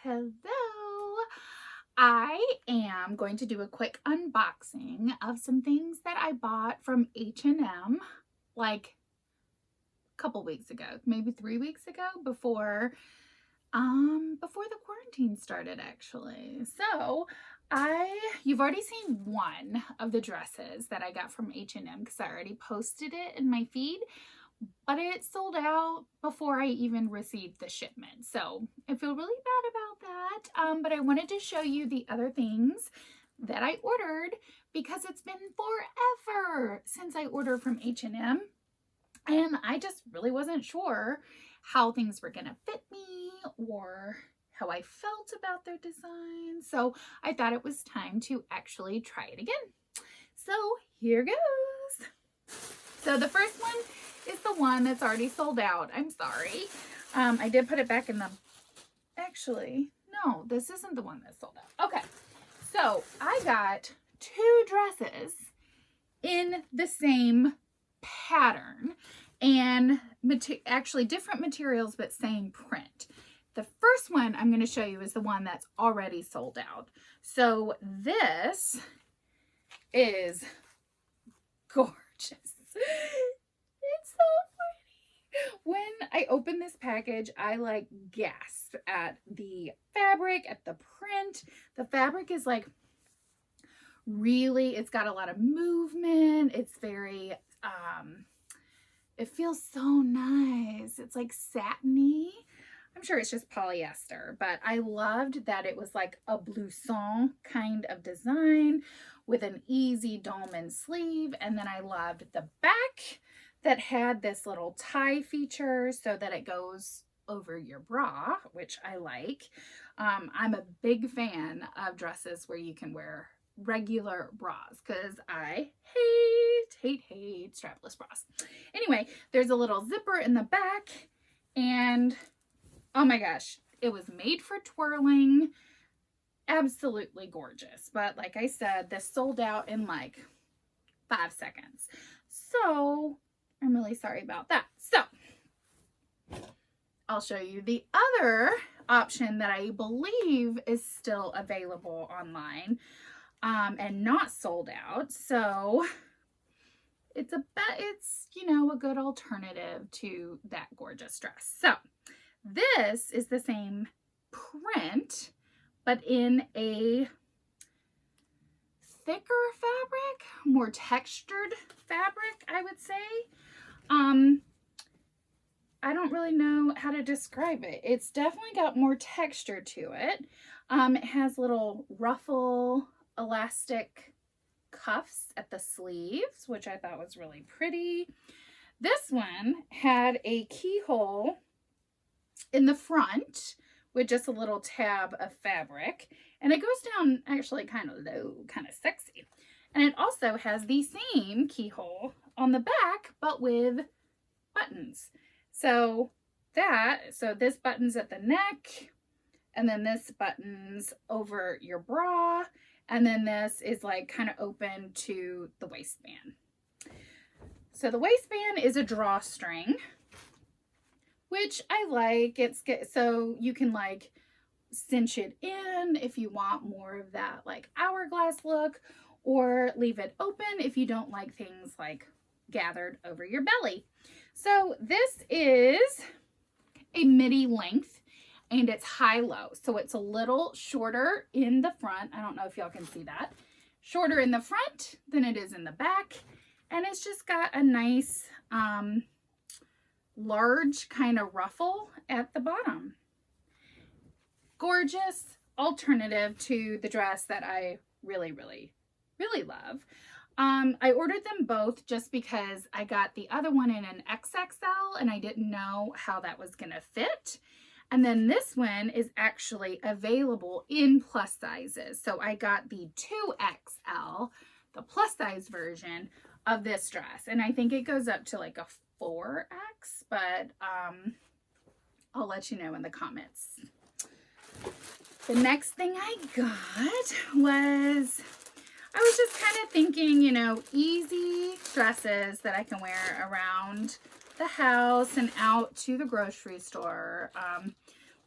Hello. I am going to do a quick unboxing of some things that I bought from H&M like a couple weeks ago, maybe 3 weeks ago before the quarantine started actually. So, you've already seen one of the dresses that I got from H&M because I already posted it in my feed, but it sold out before I even received the shipment. So I feel really bad about that. But I wanted to show you the other things that I ordered because it's been forever since I ordered from H&M. And I just really wasn't sure how things were going to fit me or how I felt about their design. So I thought it was time to actually try it again. So here goes. So the first one is the one that's already sold out. I'm sorry. I did put it back in the... Actually, no, this isn't the one that's sold out. Okay. So I got two dresses in the same pattern and actually different materials, but same print. The first one I'm going to show you is the one that's already sold out. So this is gorgeous. It's so pretty. When I open this package, I like gasp at the fabric, at the print. The fabric is like really, it's got a lot of movement. It's very, it feels so nice. It's like satiny. I'm sure it's just polyester, but I loved that it was like a blouson kind of design with an easy dolman sleeve. And then I loved the back that had this little tie feature so that it goes over your bra, which I like. I'm a big fan of dresses where you can wear regular bras because I hate strapless bras. Anyway, there's a little zipper in the back and oh my gosh, it was made for twirling. Absolutely gorgeous. But like I said, this sold out in like 5 seconds. So I'm really sorry about that. So I'll show you the other option that I believe is still available online and not sold out. So it's a good alternative to that gorgeous dress. So this is the same print, but in a thicker fabric, more textured fabric, I would say. I don't really know how to describe it. It's definitely got more texture to it. It has little ruffle elastic cuffs at the sleeves, which I thought was really pretty. This one had a keyhole in the front with just a little tab of fabric, and it goes down actually kind of low, kind of sexy. And it also has the same keyhole on the back, but with buttons. So this button's at the neck, and then this button's over your bra, and then this is like kind of open to the waistband. So the waistband is a drawstring, which I like. So you can like cinch it in if you want more of that like hourglass look, or leave it open if you don't like things like gathered over your belly. So this is a midi length and it's high-low. So it's a little shorter in the front. I don't know if y'all can see that. Shorter in the front than it is in the back. And it's just got a nice large kind of ruffle at the bottom. Gorgeous alternative to the dress that I really love. I ordered them both just because I got the other one in an XXL and I didn't know how that was going to fit. And then this one is actually available in plus sizes. So I got the 2XL, the plus size version of this dress. And I think it goes up to like a 4X, but I'll let you know in the comments. The next thing I got was, I was just kind of thinking, easy dresses that I can wear around the house and out to the grocery store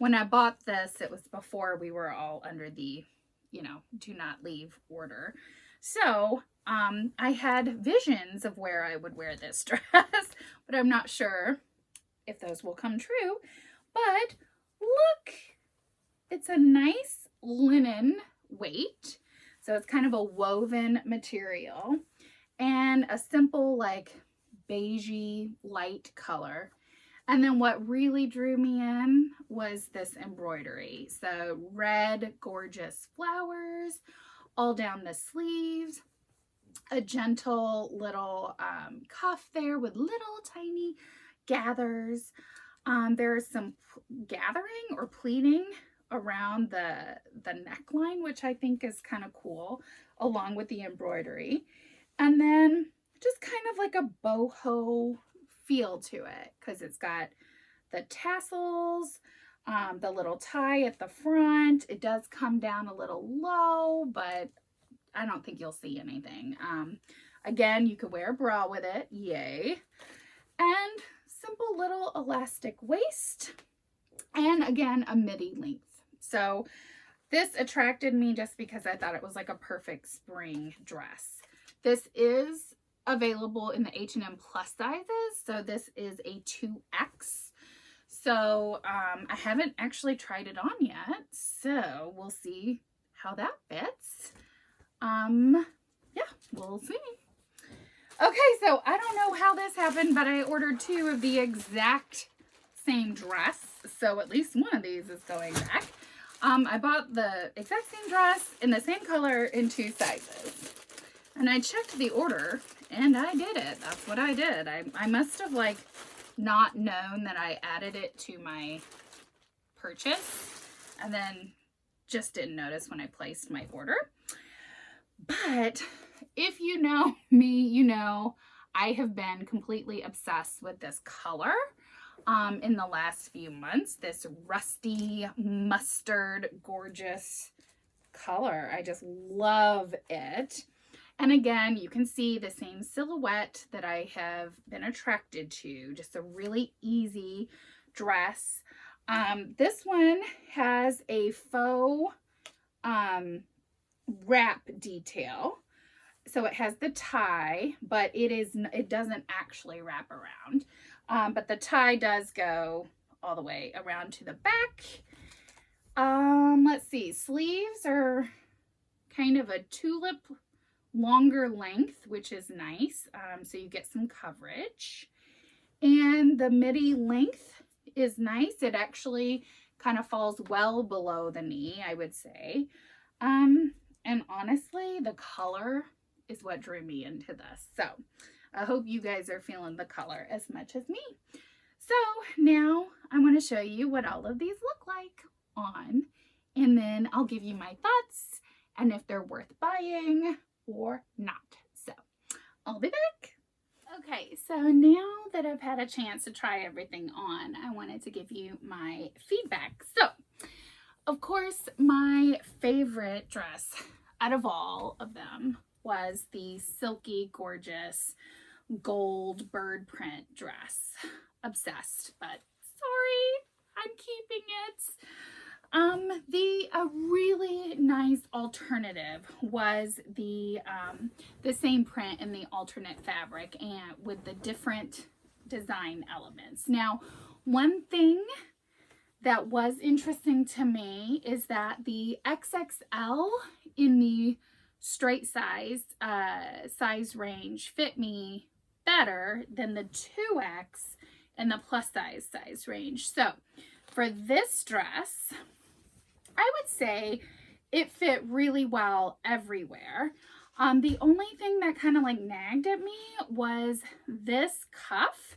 when I bought this, it was before we were all under the, do not leave order. So I had visions of where I would wear this dress, but I'm not sure if those will come true. But look, it's a nice linen weight. So it's kind of a woven material and a simple like beigey light color. And then what really drew me in was this embroidery. So red, gorgeous flowers all down the sleeves, a gentle little cuff there with little tiny gathers. There's some gathering or pleating around the neckline, which I think is kind of cool, along with the embroidery. And then just kind of like a boho feel to it, because it's got the tassels, the little tie at the front. It does come down a little low, but I don't think you'll see anything. Again, you could wear a bra with it, yay. And simple little elastic waist, and again, a midi length. So this attracted me just because I thought it was like a perfect spring dress. This is available in the H&M plus sizes. So this is a 2X. So I haven't actually tried it on yet. So we'll see how that fits. Yeah, we'll see. Okay, so I don't know how this happened, but I ordered 2 of the exact same dress. So at least one of these is going back. I bought the exact same dress in the same color in 2 sizes. And I checked the order, and I did it. That's what I did. I must have, like, not known that I added it to my purchase, and then just didn't notice when I placed my order. But if you know me, you know I have been completely obsessed with this color in the last few months. This rusty mustard gorgeous color. I just love it. And again, you can see the same silhouette that I have been attracted to. Just a really easy dress. This one has a faux wrap detail. So it has the tie, but it doesn't actually wrap around. But the tie does go all the way around to the back. Let's see, sleeves are kind of a tulip longer length, which is nice. So you get some coverage. And the midi length is nice. It actually kind of falls well below the knee, I would say. And honestly, the color is what drew me into this. So I hope you guys are feeling the color as much as me. So now I want to show you what all of these look like on, and then I'll give you my thoughts and if they're worth buying or not. So I'll be back. Okay, so now that I've had a chance to try everything on, I wanted to give you my feedback. So, of course, my favorite dress out of all of them was the silky, gorgeous gold bird print dress. Obsessed, but sorry, I'm keeping it. A really nice alternative was the same print in the alternate fabric and with the different design elements. Now, one thing that was interesting to me is that the XXL in the straight size range fit me better than the 2X in the plus size range. So for this dress, I would say it fit really well everywhere. The only thing that kind of like nagged at me was this cuff.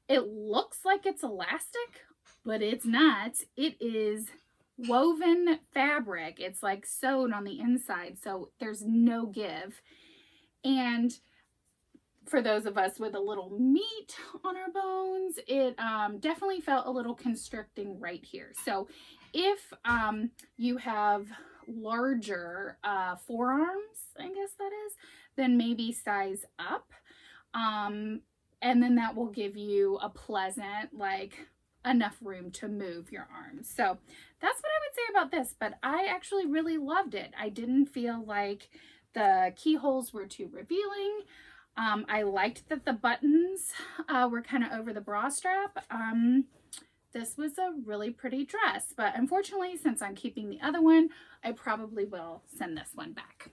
It looks like it's elastic, but it's not. It is woven fabric. It's like sewed on the inside, so there's no give. And for those of us with a little meat on our bones, it definitely felt a little constricting right here. So if you have larger forearms, I guess that is, then maybe size up. And then that will give you a pleasant, like, enough room to move your arms. So that's what I would say about this, but I actually really loved it. I didn't feel like the keyholes were too revealing. I liked that the buttons were kind of over the bra strap. This was a really pretty dress, but unfortunately, since I'm keeping the other one, I probably will send this one back.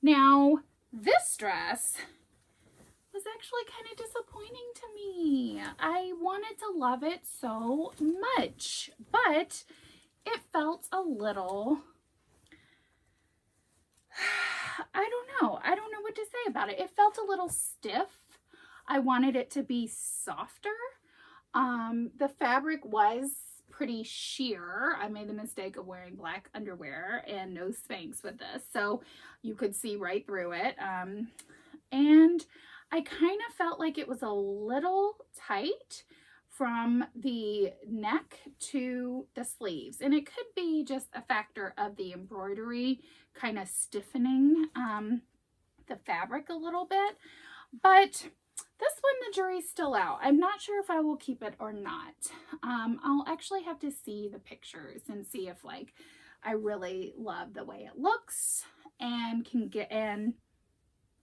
Now, this dress was actually kind of disappointing to me. I wanted to love it so much, but it felt a little, I don't know what to say about it. It felt a little stiff. I wanted it to be softer. The fabric was pretty sheer. I made the mistake of wearing black underwear and no Spanx with this, so you could see right through it. And I kind of felt like it was a little tight from the neck to the sleeves, and it could be just a factor of the embroidery kind of stiffening the fabric a little bit. But this one, the jury's still out. I'm not sure if I will keep it or not. I'll actually have to see the pictures and see if like I really love the way it looks and can get in.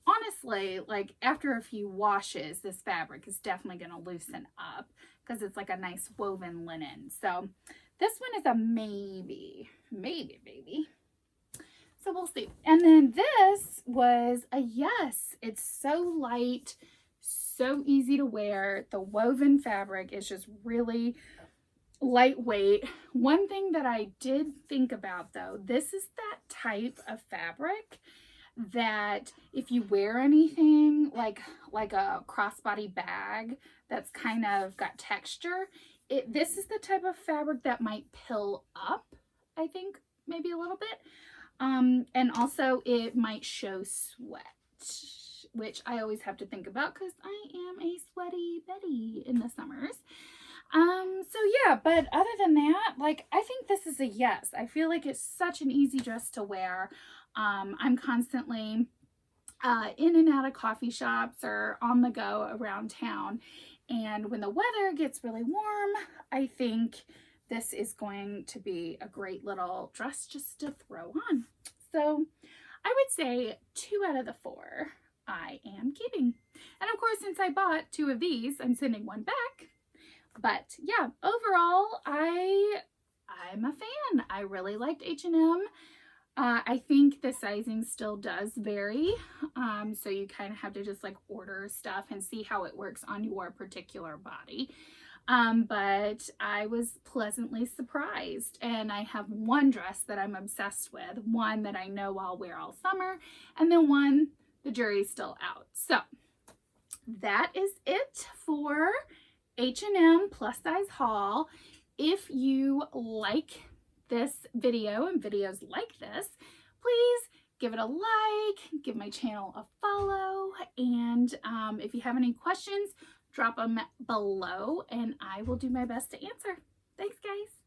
Honestly, like after a few washes, this fabric is definitely going to loosen up because it's like a nice woven linen. So this one is a maybe. So we'll see. And then this was a yes. It's so light, so easy to wear. The woven fabric is just really lightweight. One thing that I did think about though, this is that type of fabric that if you wear anything like a crossbody bag that's kind of got texture, this is the type of fabric that might pill up, I think, maybe a little bit. And also it might show sweat, which I always have to think about because I am a sweaty Betty in the summers. So yeah, but other than that, like, I think this is a yes. I feel like it's such an easy dress to wear. I'm constantly in and out of coffee shops or on the go around town. And when the weather gets really warm, I think this is going to be a great little dress just to throw on. So I would say 2 out of the 4 I am keeping. And of course, since I bought 2 of these, I'm sending 1 back. But yeah, overall, I'm a fan. I really liked H&M. I think the sizing still does vary. So you kind of have to just like order stuff and see how it works on your particular body. But I was pleasantly surprised, and I have one dress that I'm obsessed with, one that I know I'll wear all summer, and then one the jury's still out. So that is it for H&M plus size haul. If you like this video and videos like this, please give it a like, give my channel a follow, and if you have any questions, drop them below and I will do my best to answer. Thanks, guys.